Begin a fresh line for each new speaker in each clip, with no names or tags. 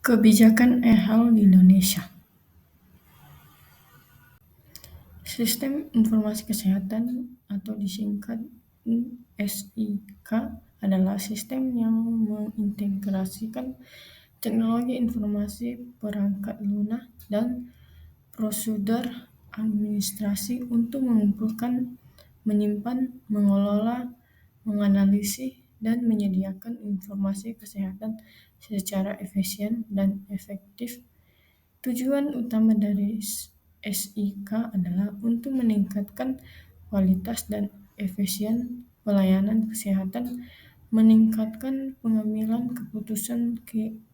Kebijakan e-health di Indonesia. Sistem Informasi Kesehatan atau disingkat SIK adalah sistem yang mengintegrasikan teknologi informasi, perangkat lunak, dan prosedur administrasi untuk mengumpulkan, menyimpan, mengelola, menganalisis, dan menyediakan informasi kesehatan secara efisien dan efektif. Tujuan utama dari SIK adalah untuk meningkatkan kualitas dan efisien pelayanan kesehatan, meningkatkan pengambilan keputusan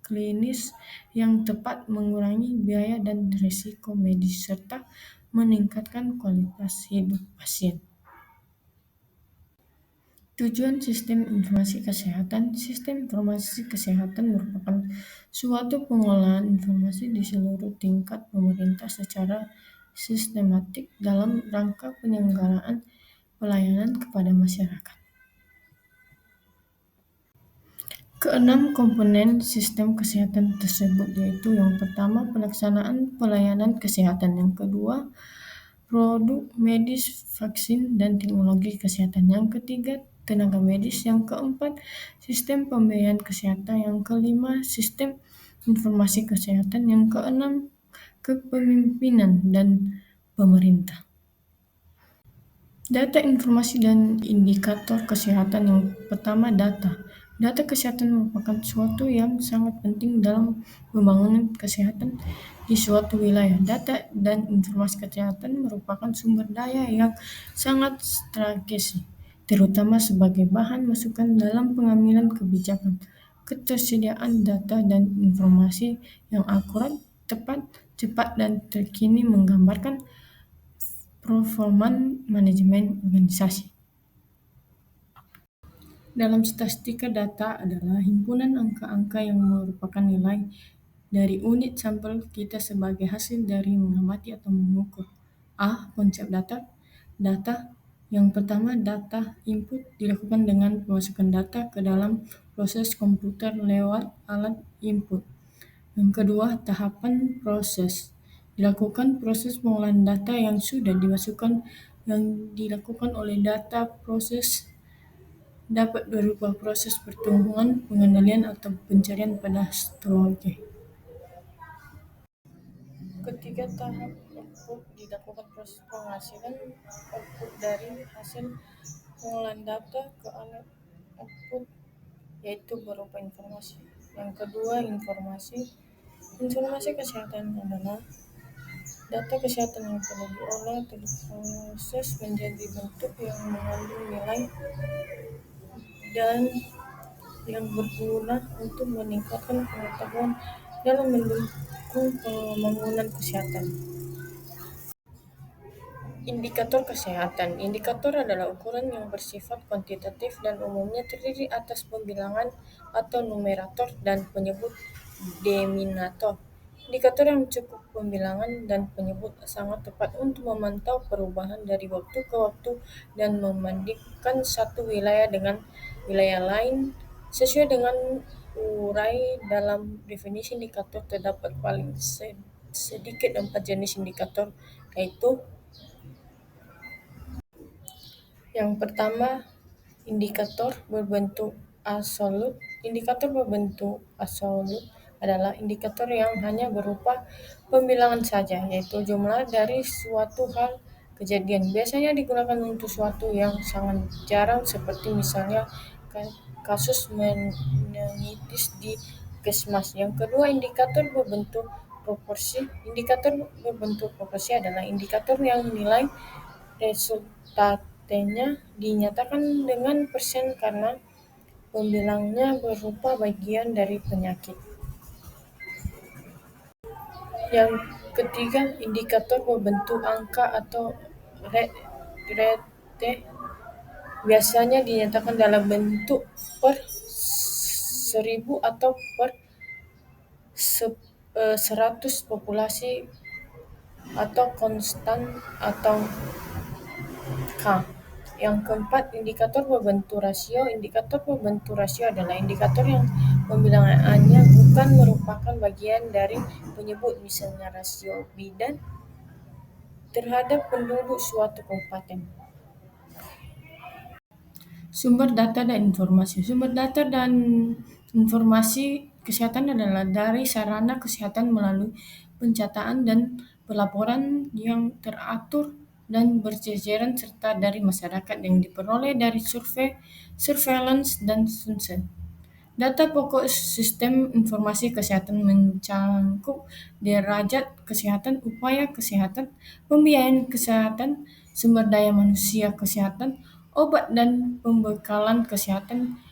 klinis yang tepat, mengurangi biaya dan risiko medis, serta meningkatkan kualitas hidup pasien. Tujuan Sistem Informasi Kesehatan. Sistem informasi kesehatan merupakan suatu pengolahan informasi di seluruh tingkat pemerintah secara sistematik dalam rangka penyelenggaraan pelayanan kepada masyarakat. Keenam komponen sistem kesehatan tersebut yaitu yang pertama pelaksanaan pelayanan kesehatan, yang kedua produk medis, vaksin, dan teknologi kesehatan. Yang ketiga, tenaga medis. Yang keempat, sistem pembiayaan kesehatan. Yang kelima, sistem informasi kesehatan. Yang keenam, kepemimpinan dan pemerintah. Data, informasi, dan indikator kesehatan. Yang pertama, data. Data kesehatan merupakan suatu yang sangat penting dalam pembangunan kesehatan di suatu wilayah. Data dan informasi kesehatan merupakan sumber daya yang sangat strategis, terutama sebagai bahan masukan dalam pengambilan kebijakan. Ketersediaan data dan informasi yang akurat, tepat, cepat, dan terkini menggambarkan performa manajemen organisasi. Dalam statistika, data adalah himpunan angka-angka yang merupakan nilai dari unit sampel kita sebagai hasil dari mengamati atau mengukur. Konsep data. Data. Yang pertama, data input dilakukan dengan pemasukan data ke dalam proses komputer lewat alat input. Yang kedua, tahapan proses. Dilakukan proses pengolahan data yang sudah dimasukkan yang dilakukan oleh data proses dapat berupa proses pertumbuhan, pengendalian, atau pencarian pada strategi. Ketiga, tahap output. Dilakukan proses penghasilan output dari hasil pengolahan data ke alat output, yaitu berupa informasi. Yang kedua, informasi. Informasi kesehatan adalah data kesehatan yang telah diolah, terproses menjadi bentuk yang mengandung nilai dan yang berguna untuk meningkatkan pengetahuan dalam mendukung pembangunan kesehatan. Indikator kesehatan. Indikator adalah ukuran yang bersifat kuantitatif dan umumnya terdiri atas pembilangan atau numerator dan penyebut denominator. Indikator yang cukup pembilangan dan penyebut sangat tepat untuk memantau perubahan dari waktu ke waktu dan membandingkan satu wilayah dengan wilayah lain. Sesuai dengan urai dalam definisi indikator, terdapat paling sedikit 4 jenis indikator, yaitu yang pertama, indikator berbentuk absolut. Indikator berbentuk absolut adalah indikator yang hanya berupa pembilangan saja, yaitu jumlah dari suatu hal kejadian. Biasanya digunakan untuk suatu yang sangat jarang, seperti misalnya kasus meningitis di puskesmas. Yang kedua, indikator berbentuk proporsi. Indikator berbentuk proporsi adalah indikator yang nilai resultatnya dinyatakan dengan persen karena pembilangnya berupa bagian dari penyakit. Yang ketiga, indikator berbentuk angka atau rate, biasanya dinyatakan dalam bentuk per 1000 atau per 100 populasi atau konstan atau K. Yang keempat, indikator berbentuk rasio. Indikator berbentuk rasio adalah indikator yang pembilangannya bukan merupakan merupakan bagian dari penyebut, misalnya rasio bidan terhadap penduduk suatu kabupaten. Sumber data dan informasi. Sumber data dan informasi kesehatan adalah dari sarana kesehatan melalui pencataan dan pelaporan yang teratur dan berjejeran serta dari masyarakat yang diperoleh dari survei, surveillance, dan sensus. Data pokok sistem informasi kesehatan mencangkup derajat kesehatan, upaya kesehatan, pembiayaan kesehatan, sumber daya manusia kesehatan, obat dan pembekalan kesehatan,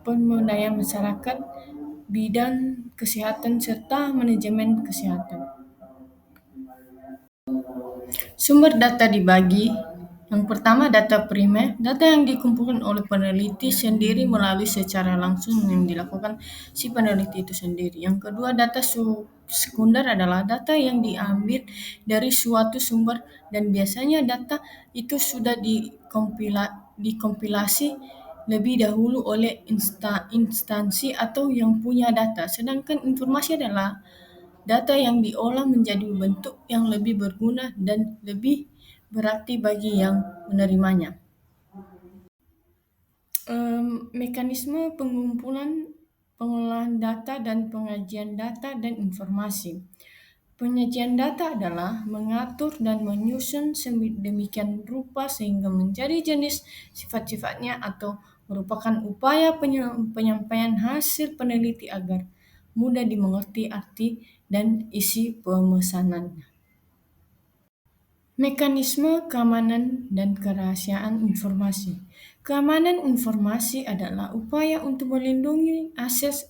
pemberdayaan masyarakat, bidang kesehatan, serta manajemen kesehatan. Sumber data dibagi. Yang pertama data primer, data yang dikumpulkan oleh peneliti sendiri melalui secara langsung yang dilakukan si peneliti itu sendiri. Yang kedua data sekunder adalah data yang diambil dari suatu sumber dan biasanya data itu sudah dikompilasi lebih dahulu oleh instansi atau yang punya data. Sedangkan informasi adalah data yang diolah menjadi bentuk yang lebih berguna dan lebih berarti bagi yang menerimanya. Mekanisme pengumpulan, pengolahan data, dan pengajian data dan informasi. Penyajian data adalah mengatur dan menyusun sedemikian rupa sehingga menjadi jenis sifat-sifatnya atau merupakan upaya penyampaian hasil peneliti agar mudah dimengerti arti dan isi pemesanannya. Mekanisme keamanan dan kerahasiaan informasi. Keamanan informasi adalah upaya untuk melindungi akses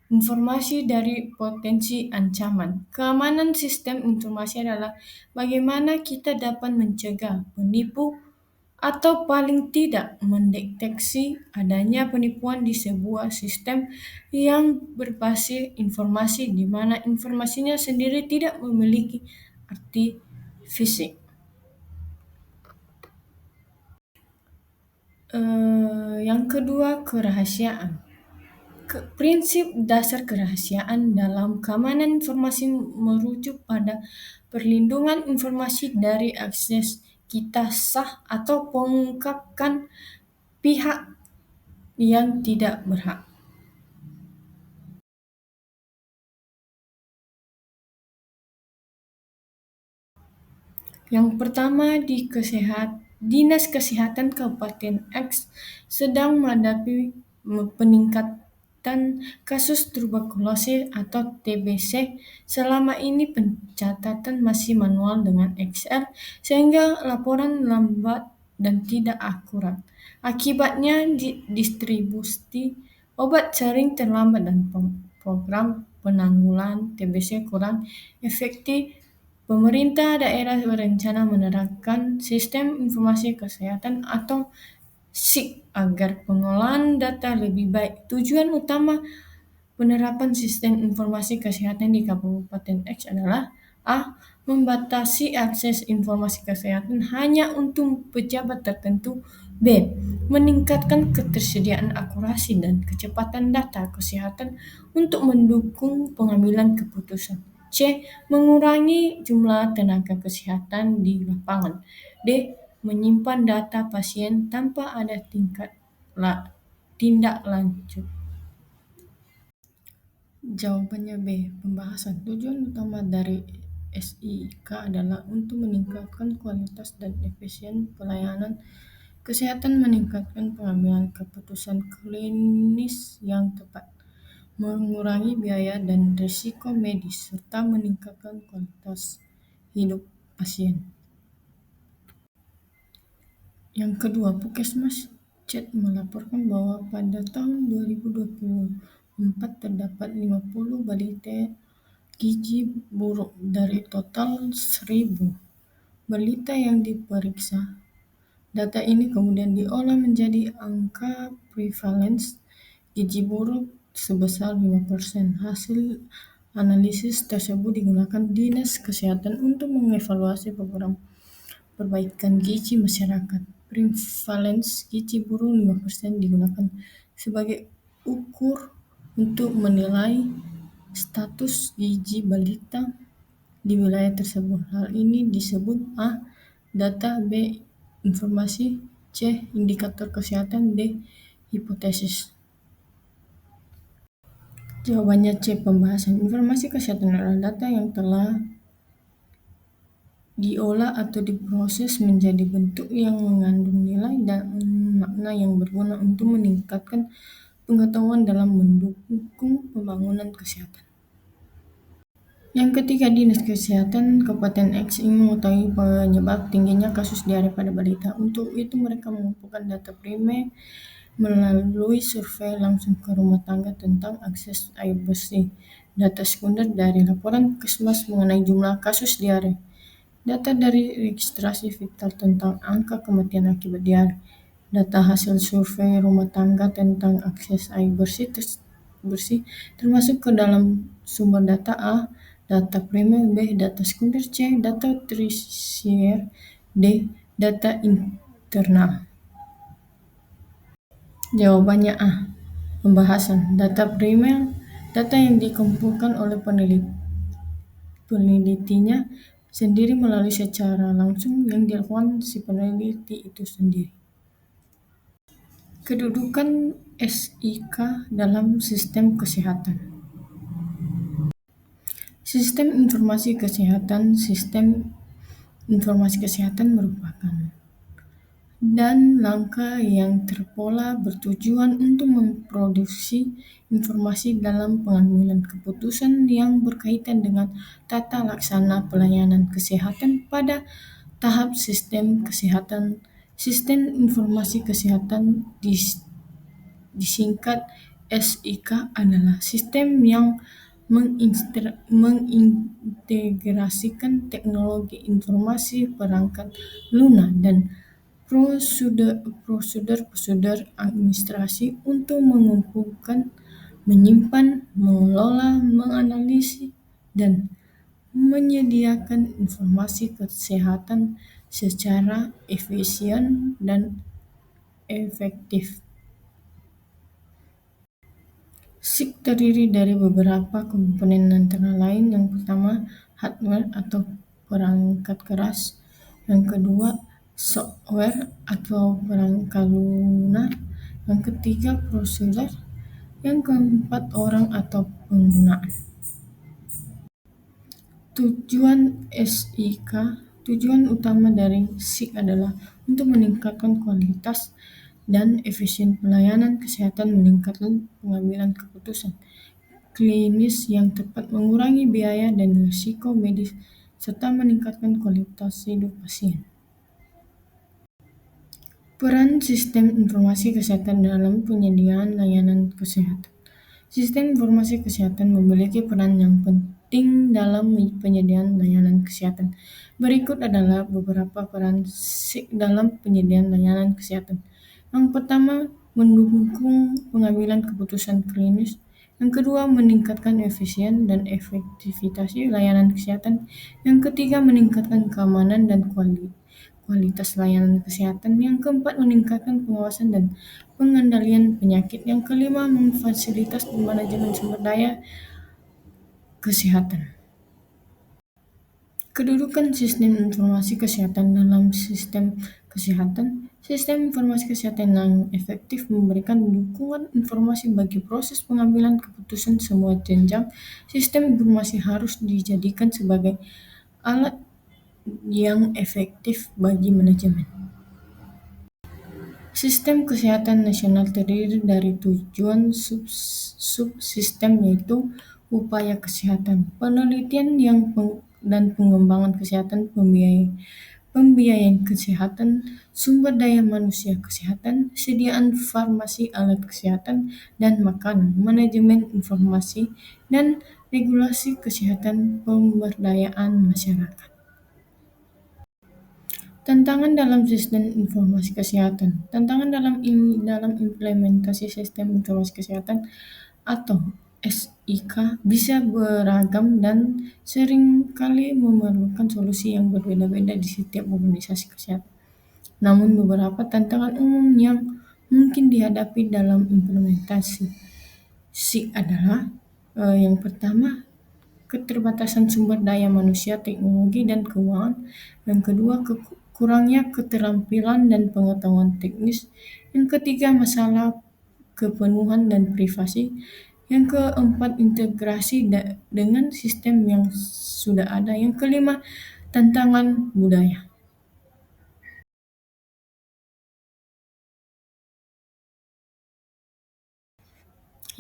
informasi dari potensi ancaman. Keamanan sistem informasi adalah bagaimana kita dapat mencegah penipu atau paling tidak mendeteksi adanya penipuan di sebuah sistem yang berbasis informasi di mana informasinya sendiri tidak memiliki arti fisik. Yang kedua, kerahasiaan. Prinsip dasar kerahasiaan dalam keamanan informasi merujuk pada perlindungan informasi dari akses kita sah atau pengungkapkan pihak yang tidak berhak. Yang pertama, Dinas Kesehatan Kabupaten X sedang menghadapi peningkatan kasus tuberkulosis atau TBC. Selama ini pencatatan masih manual dengan Excel sehingga laporan lambat dan tidak akurat. Akibatnya distribusi obat sering terlambat dan program penanggulangan TBC kurang efektif. Pemerintah daerah berencana menerapkan sistem informasi kesehatan atau SIK agar pengolahan data lebih baik. Tujuan utama penerapan sistem informasi kesehatan di Kabupaten X adalah A. Membatasi akses informasi kesehatan hanya untuk pejabat tertentu. B. Meningkatkan ketersediaan akurasi dan kecepatan data kesehatan untuk mendukung pengambilan keputusan. C. Mengurangi jumlah tenaga kesehatan di lapangan. D. Menyimpan data pasien tanpa ada tindak lanjut. Jawabannya B. Pembahasan. Tujuan utama dari SIK adalah untuk meningkatkan kualitas dan efisien pelayanan kesehatan, meningkatkan pengambilan keputusan klinis yang tepat, mengurangi biaya dan risiko medis, serta meningkatkan kualitas hidup pasien. Yang kedua, Puskesmas Cet melaporkan bahwa pada tahun 2024 terdapat 50 balita gizi buruk dari total 1.000 balita yang diperiksa. Data ini kemudian diolah menjadi angka prevalence gizi buruk sebesar 5%. Hasil analisis tersebut digunakan Dinas Kesehatan untuk mengevaluasi program perbaikan gizi masyarakat. Prevalence gizi buruk 5% digunakan sebagai ukur untuk menilai status gizi balita di wilayah tersebut. Hal ini disebut A. Data, B. Informasi, C. Indikator kesehatan, D. Hipotesis. Jawabannya C. Pembahasan. Informasi kesehatan adalah data yang telah diolah atau diproses menjadi bentuk yang mengandung nilai dan makna yang berguna untuk meningkatkan pengetahuan dalam mendukung pembangunan kesehatan. Yang ketiga, Dinas Kesehatan Kabupaten X ingin mengetahui penyebab tingginya kasus diare pada balita. Untuk itu mereka mengumpulkan data primer melalui survei langsung ke rumah tangga tentang akses air bersih, data sekunder dari laporan Puskesmas mengenai jumlah kasus diare, data dari registrasi vital tentang angka kematian akibat diare, data hasil survei rumah tangga tentang akses air bersih termasuk ke dalam sumber data A. Data primer, B. Data sekunder, C. Data tersier, D. Data internal. Jawabannya A. Pembahasan. Data primer, data yang dikumpulkan oleh penelitinya sendiri melalui secara langsung yang dilakukan si peneliti itu sendiri. Kedudukan SIK dalam sistem kesehatan. Sistem informasi kesehatan merupakan dan langkah yang terpola bertujuan untuk memproduksi informasi dalam pengambilan keputusan yang berkaitan dengan tata laksana pelayanan kesehatan pada tahap sistem kesehatan. Sistem informasi kesehatan disingkat SIK adalah sistem yang mengintegrasikan teknologi informasi perangkat lunak dan prosedur administrasi untuk mengumpulkan, menyimpan, mengelola, menganalisis, dan menyediakan informasi kesehatan secara efisien dan efektif. SIK terdiri dari beberapa komponen antara lain. Yang pertama, hardware atau perangkat keras. Yang kedua, software atau perangkat lunak. Yang ketiga, prosedur. Yang keempat, orang atau penggunaan. Tujuan utama dari SIK adalah untuk meningkatkan kualitas dan efisien pelayanan kesehatan, meningkatkan pengambilan keputusan klinis yang tepat, mengurangi biaya dan risiko medis, serta meningkatkan kualitas hidup pasien. Peran sistem informasi kesehatan dalam penyediaan layanan kesehatan. Sistem informasi kesehatan memiliki peran yang penting dalam penyediaan layanan kesehatan. Berikut adalah beberapa peran SIK dalam penyediaan layanan kesehatan. Yang pertama, mendukung pengambilan keputusan klinis. Yang kedua, meningkatkan efisien dan efektivitas layanan kesehatan. Yang ketiga, meningkatkan keamanan dan kualitas layanan kesehatan. Yang keempat, meningkatkan pengawasan dan pengendalian penyakit. Yang kelima, memfasilitasi manajemen sumber daya kesehatan. Kedudukan sistem informasi kesehatan dalam sistem kesehatan. Sistem informasi kesehatan yang efektif memberikan dukungan informasi bagi proses pengambilan keputusan semua jenjang. Sistem informasi harus dijadikan sebagai alat yang efektif bagi manajemen. Sistem kesehatan nasional terdiri dari tujuan subsistem yaitu upaya kesehatan, penelitian dan pengembangan kesehatan, pembiayaan kesehatan, sumber daya manusia kesehatan, sediaan farmasi, alat kesehatan, dan makanan, manajemen informasi, dan regulasi kesehatan, pemberdayaan masyarakat. Tantangan dalam sistem informasi kesehatan. Tantangan dalam implementasi sistem informasi kesehatan atau SIK bisa beragam dan seringkali memerlukan solusi yang berbeda-beda di setiap organisasi kesehatan. Namun beberapa tantangan umum yang mungkin dihadapi dalam implementasi. SIG adalah yang pertama keterbatasan sumber daya manusia, teknologi, dan keuangan. Yang kedua, kurangnya keterampilan dan pengetahuan teknis. Yang ketiga, masalah kepenuhan dan privasi. Yang keempat, integrasi dengan sistem yang sudah ada. Yang kelima, tantangan budaya.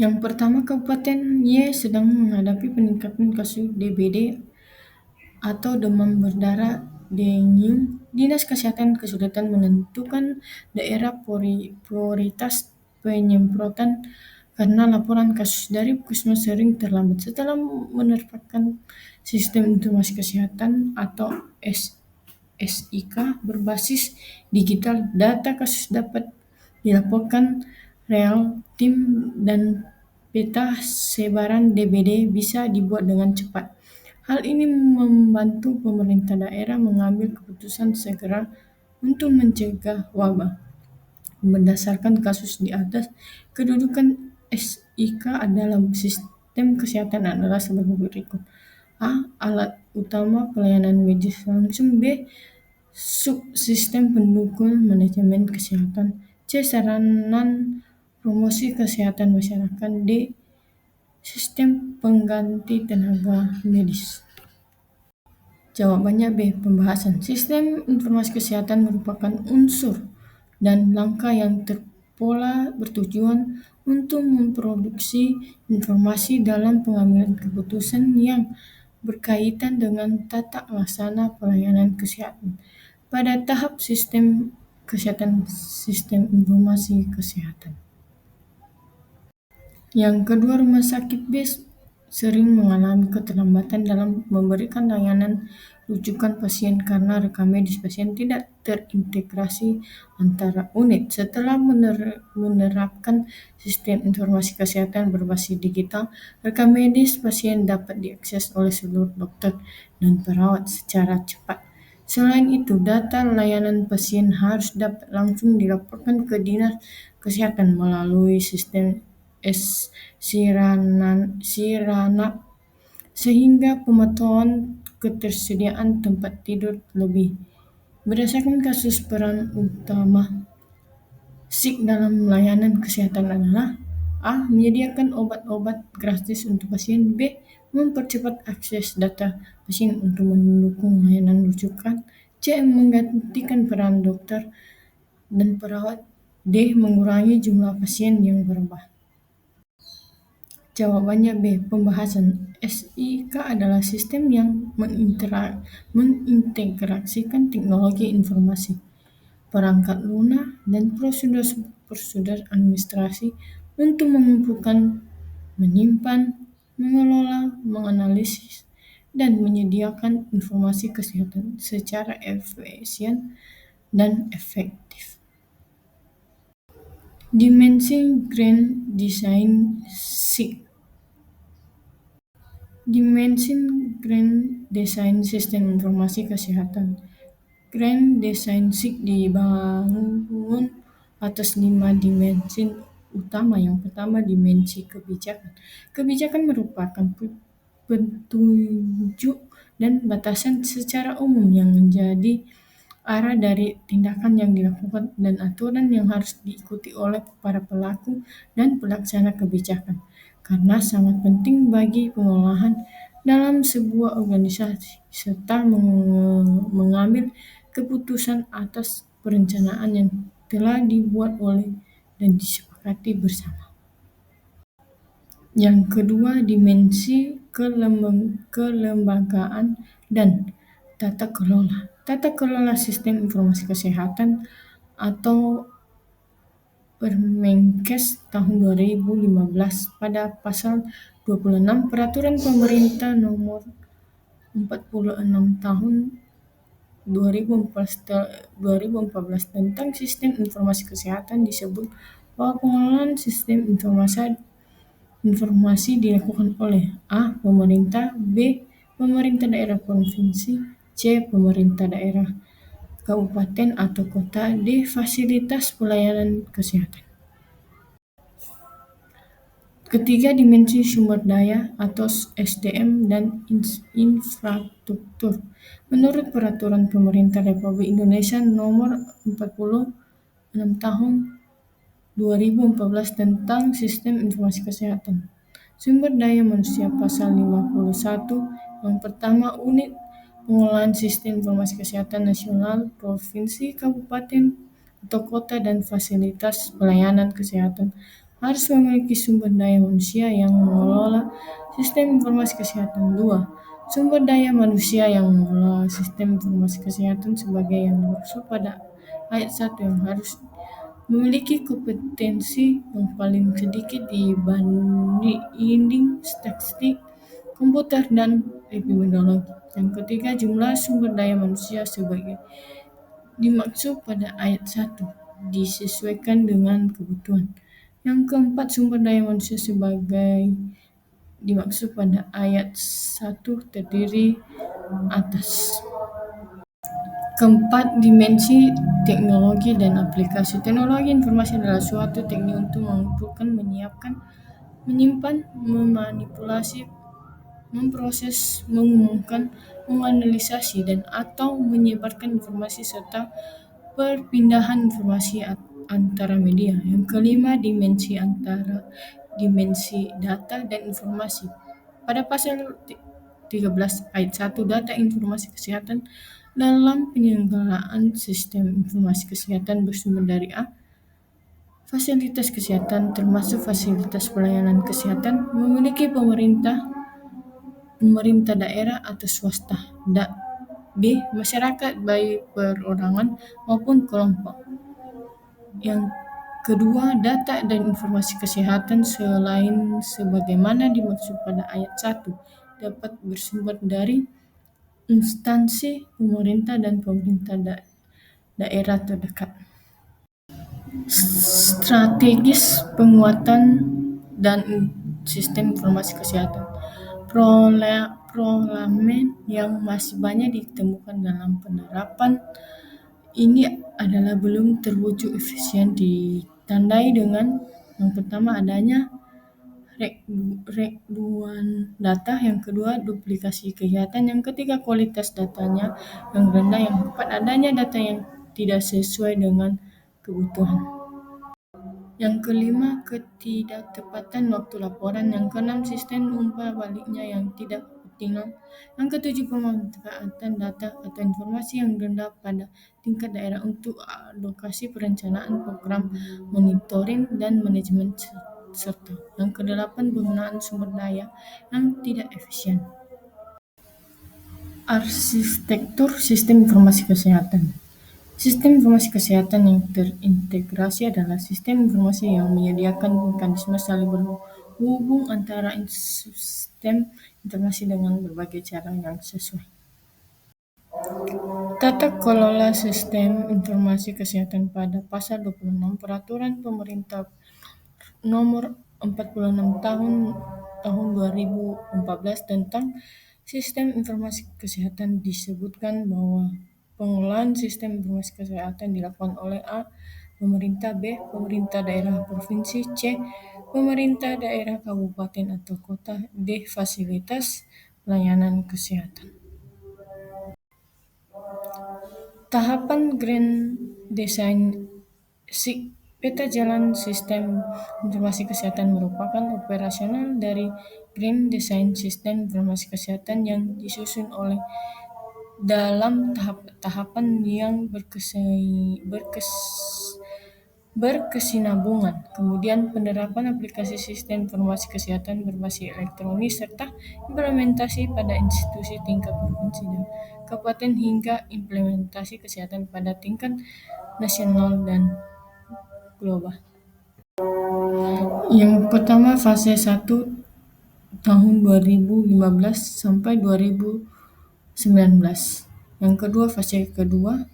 Yang pertama, Kabupaten Y sedang menghadapi peningkatan kasus DBD atau demam berdarah dengue. Dinas Kesehatan kesulitan menentukan daerah prioritas penyemprotan karena laporan kasus dari puskesmas sering terlambat. Setelah menerapkan sistem informasi kesehatan atau SIK berbasis digital, data kasus dapat dilaporkan real tim dan peta sebaran DBD bisa dibuat dengan cepat. Hal ini membantu pemerintah daerah mengambil keputusan segera untuk mencegah wabah. Berdasarkan kasus di atas, kedudukan SIK dalam sistem kesehatan adalah sebagai berikut. A. Alat utama pelayanan medis langsung. B. Subsistem pendukung manajemen kesehatan. C. Saranan promosi kesehatan masyarakat. D. Sistem pengganti tenaga medis. Jawabannya B. Pembahasan. Sistem informasi kesehatan merupakan unsur dan langkah yang terpola bertujuan untuk memproduksi informasi dalam pengambilan keputusan yang berkaitan dengan tata laksana pelayanan kesehatan pada tahap sistem kesehatan, sistem informasi kesehatan. Yang kedua, rumah sakit sering mengalami keterlambatan dalam memberikan layanan rujukan pasien karena rekam medis pasien tidak terintegrasi antara unit. Setelah menerapkan sistem informasi kesehatan berbasis digital, rekam medis pasien dapat diakses oleh seluruh dokter dan perawat secara cepat. Selain itu, data layanan pasien harus dapat langsung dilaporkan ke dinas kesehatan melalui sistem Siranap sehingga pemantauan ketersediaan tempat tidur lebih. Berdasarkan kasus, peran utama SIG dalam layanan kesehatan adalah A. Menyediakan obat-obat gratis untuk pasien. B. Mempercepat akses data pasien untuk mendukung layanan rujukan. C. Menggantikan peran dokter dan perawat. D. Mengurangi jumlah pasien yang berubah. Jawabannya B. Pembahasan. SIK adalah sistem yang mengintegrasikan teknologi informasi, perangkat lunak, dan prosedur administrasi untuk mengumpulkan, menyimpan, mengelola, menganalisis, dan menyediakan informasi kesehatan secara efisien dan efektif. Dimensi Grand Design SIG. Dimensi Grand Design Sistem Informasi Kesehatan. Grand Design SIG dibangun atas 5 dimensi utama. Yang pertama, dimensi kebijakan. Kebijakan merupakan petunjuk dan batasan secara umum yang menjadi arah dari tindakan yang dilakukan dan aturan yang harus diikuti oleh para pelaku dan pelaksana kebijakan, karena sangat penting bagi pengolahan dalam sebuah organisasi serta mengambil keputusan atas perencanaan yang telah dibuat oleh dan disepakati bersama. Yang kedua, dimensi kelembagaan dan tata kelola. Tata kelola sistem informasi kesehatan atau Permenkes tahun 2015 pada pasal 26 Peraturan Pemerintah Nomor 46 Tahun 2014 tentang Sistem Informasi Kesehatan disebut bahwa pengelolaan sistem informasi dilakukan oleh A. Pemerintah, B. Pemerintah daerah provinsi, C. Pemerintah daerah kabupaten atau kota, D. Fasilitas pelayanan kesehatan. Ketiga, dimensi sumber daya atau SDM dan infrastruktur. Menurut Peraturan Pemerintah Republik Indonesia Nomor 46 Tahun 2014 tentang Sistem Informasi Kesehatan. Sumber daya manusia Pasal 51. Yang pertama, unit pengolahan sistem informasi kesehatan nasional, provinsi, kabupaten, atau kota dan fasilitas pelayanan kesehatan harus memiliki sumber daya manusia yang mengelola sistem informasi kesehatan. 2. Sumber daya manusia yang mengelola sistem informasi kesehatan sebagai yang dimaksud pada ayat 1 yang harus memiliki kompetensi yang paling sedikit dibanding statistik, komputer, dan epidemiologi. Yang ketiga, jumlah sumber daya manusia sebagai dimaksud pada ayat 1 disesuaikan dengan kebutuhan. Yang keempat, sumber daya manusia sebagai dimaksud pada ayat 1 terdiri atas. Keempat, dimensi teknologi dan aplikasi. Teknologi informasi adalah suatu teknik untuk mengumpulkan, menyiapkan, menyimpan, memanipulasi, memproses, mengumumkan, menganalisasi, dan atau menyebarkan informasi serta perpindahan informasi antara media. Yang kelima, dimensi antara dimensi data dan informasi. Pada pasal 13 ayat 1, data informasi kesehatan dalam penyelenggaraan sistem informasi kesehatan bersumber dari A. Fasilitas kesehatan termasuk fasilitas pelayanan kesehatan memiliki pemerintah daerah atau swasta. B. Masyarakat baik perorangan maupun kelompok. Yang kedua, data dan informasi kesehatan selain sebagaimana dimaksud pada ayat 1 dapat bersumber dari instansi pemerintah dan pemerintah daerah terdekat. Strategis penguatan dan sistem informasi kesehatan. Problem yang masih banyak ditemukan dalam penerapan ini adalah belum terwujud efisien, ditandai dengan yang pertama adanya reduan data, yang kedua duplikasi kegiatan, yang ketiga kualitas datanya yang rendah, yang keempat adanya data yang tidak sesuai dengan kebutuhan. Yang kelima, ketidaktepatan waktu laporan. Yang keenam, sistem umpan baliknya yang tidak optimal. Yang ketujuh, pemanfaatan data atau informasi yang rendah pada tingkat daerah untuk alokasi perencanaan program monitoring dan manajemen serta. Yang kedelapan, penggunaan sumber daya yang tidak efisien. Arsitektur sistem informasi kesehatan. Sistem informasi kesehatan yang terintegrasi adalah sistem informasi yang menyediakan mekanisme saling berhubung antara sistem informasi dengan berbagai cara yang sesuai. Tata kelola sistem informasi kesehatan pada pasal 26 Peraturan Pemerintah Nomor 46 Tahun 2014 tentang Sistem Informasi Kesehatan disebutkan bahwa pengelolaan sistem informasi kesehatan dilakukan oleh A. Pemerintah, B. Pemerintah daerah provinsi, C. Pemerintah daerah kabupaten atau kota, D. Fasilitas pelayanan kesehatan. Tahapan Grand Design SIG. Peta jalan sistem informasi kesehatan merupakan operasional dari Grand Design Sistem Informasi Kesehatan yang disusun oleh dalam tahapan yang berkesinambungan. Kemudian penerapan aplikasi sistem informasi kesehatan berbasis elektronik serta implementasi pada institusi tingkat provinsi dan kabupaten hingga implementasi kesehatan pada tingkat nasional dan global. Yang pertama, fase 1 tahun 2015 sampai 2019. Yang kedua, fase kedua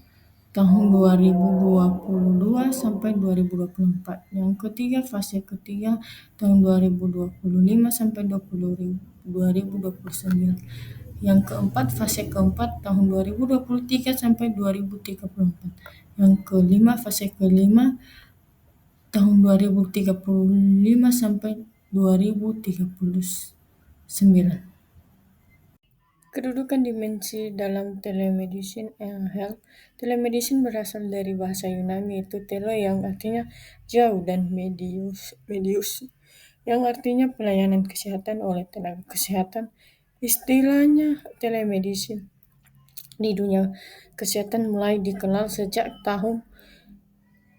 tahun 2022 sampai 2024. Yang ketiga, fase ketiga tahun 2025 sampai 2029. Yang keempat, fase keempat tahun 2023 sampai 2034. Yang kelima, fase kelima tahun 2035 sampai 2039. Kedudukan dimensi dalam telemedicine health. Telemedicine berasal dari bahasa Yunani yaitu tele yang artinya jauh dan medius yang artinya pelayanan kesehatan oleh tenaga kesehatan. Istilahnya telemedicine di dunia kesehatan mulai dikenal sejak tahun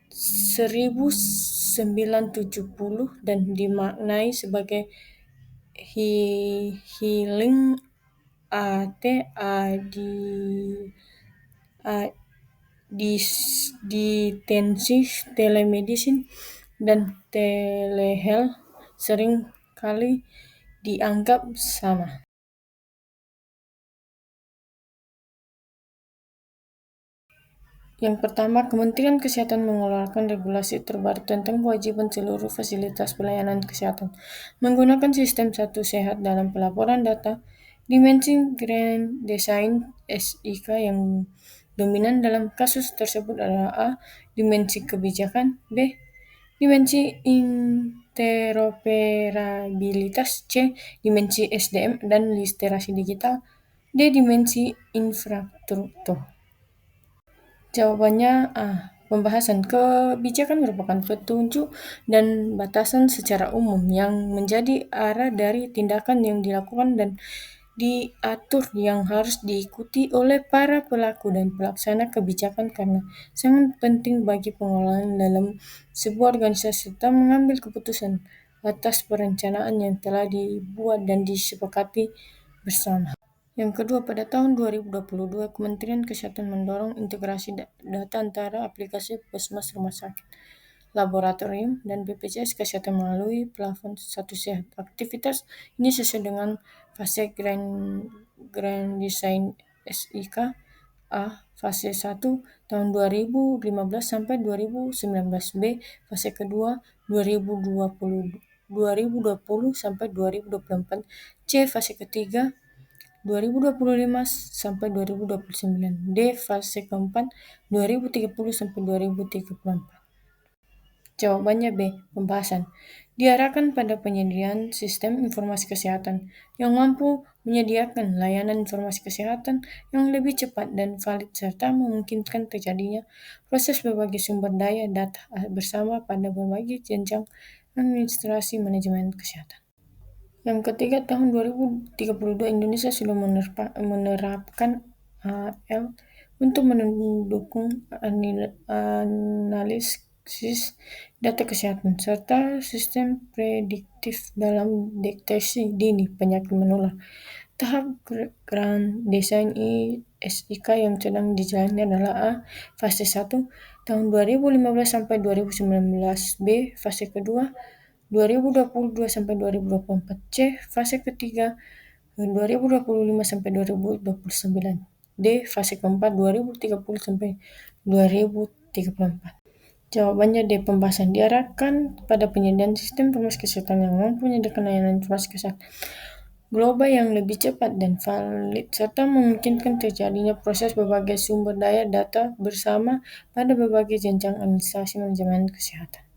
1970 dan dimaknai sebagai healing di telemedicine dan telehealth sering kali dianggap sama. Yang pertama, Kementerian Kesehatan mengeluarkan regulasi terbaru tentang kewajiban seluruh fasilitas pelayanan kesehatan menggunakan sistem satu sehat dalam pelaporan data. Dimensi Grand Design SIK yang dominan dalam kasus tersebut adalah A. Dimensi kebijakan, B. Dimensi interoperabilitas, C. Dimensi SDM dan literasi digital, D. Dimensi infrastruktur. Jawabannya A. Pembahasan kebijakan merupakan petunjuk dan batasan secara umum yang menjadi arah dari tindakan yang dilakukan dan diatur yang harus diikuti oleh para pelaku dan pelaksana kebijakan karena sangat penting bagi pengelolaan dalam sebuah organisasi serta mengambil keputusan atas perencanaan yang telah dibuat dan disepakati bersama. Yang kedua, pada tahun 2022, Kementerian Kesehatan mendorong integrasi data antara aplikasi puskesmas, rumah sakit, laboratorium, dan BPJS Kesehatan melalui plafon satu sehat. Aktivitas ini sesuai dengan fase Grand Design SIK A. Fase 1 tahun 2015 sampai 2019. B. Fase kedua 2020 sampai 2024. C. Fase ketiga 2025 sampai 2029. D. Fase keempat 2030 sampai 2034. Jawabannya B. Pembahasan. Diarahkan pada penyediaan sistem informasi kesehatan yang mampu menyediakan layanan informasi kesehatan yang lebih cepat dan valid serta memungkinkan terjadinya proses berbagai sumber daya data bersama pada berbagai jenjang administrasi manajemen kesehatan. Yang ketiga, tahun 2032 Indonesia sudah menerapkan AL untuk mendukung analisis data kesehatan serta sistem prediktif dalam deteksi dini penyakit menular. Tahap Grand Design SIK yang sedang dijalani adalah A. Fase 1 tahun 2015 sampai 2019. B. Fase kedua 2022 sampai 2024. C. Fase ketiga 2025 sampai 2029. D. Fase keempat 2030 sampai 2034. Jawabannya D. Pembahasan diarahkan pada penyediaan sistem informasi kesehatan yang mampu menyediakan layanan informasi kesehatan global yang lebih cepat dan valid serta memungkinkan terjadinya proses berbagai sumber daya data bersama pada berbagai jenjang administrasi manajemen kesehatan.